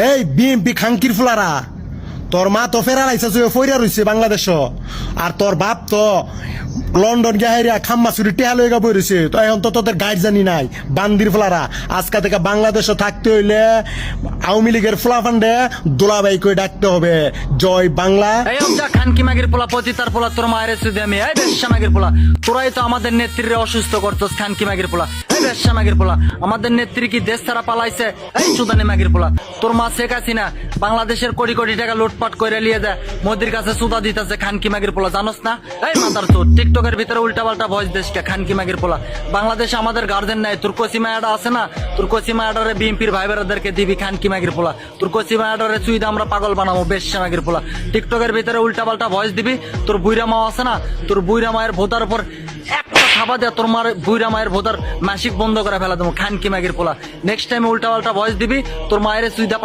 এই বিএমপি খাঙ্কির ফুলারা তোর মা তো ফেরা লাইছে ফইরা রইছে বাংলাদেশ আর তোর বাপ তো লন্ডন গিয়া খাম্মা চুরি টেহা লয়ে বই রয়েছে তো এখন তো তোদের গাইড জানি নাই বান্দির ফলারা আজকা থেকে বাংলাদেশে থাকতে হইলে আওয়ামী লীগের ফলাফান্ডে দোলাবাই করে ডাকতে হবে জয় বাংলা। এই যা খানকি মাগির পোলা পতিতার পোলা তোর মায়ের সুদে আমি এই বেশ্যা মাগির পোলা তোরাই তো আমাদের নেত্রীরে অসুস্থ করছস খানকি মাগির পোলা এই বেশ্যা মাগির পোলা আমাদের নেত্রী কি দেশ ছাড়া পালাইছে এই সুদানি মাগির পোলা তোর মা শেখ হাসিনা বাংলাদেশের কোটি কোটি টাকা লুটপাট করে লিয়ে যায় মোদির কাছে সুদা দিতেছে খানকি মাগির পোলা জানোস না এই মাতার চোর টিকটকের ভিতরে উল্টা পাল্টা ভয়েস দেশকে খানকি মাগির পোলা বাংলাদেশে আমাদের গার্জেন নাই তোর কসিমা এডা আছে না তোর কসিমা এডারে বিএনপির ভাই বেড়াদেরকে দিবি খানকি মাগির পোলা তোর কসিমা এডারে চুইদা আমরা পাগল বানাবো বেশ্যা মাগির পোলা টিকটকের ভিতরে উল্টা পাল্টা ভয়েস দিবি তোর বুইরা মা আছে না তোর বুইরা মায়ের ভোতার উপর একটা খাবার দেয়া তোর মার বুইরা মায়ের ভোতার মাসিক বন্ধ করে ফেলা দেবো খানকি মাগির পোলা নেক্সট টাইম উল্টা পাল্টা ভয়েস দিবি তোর মায়ের চুইদা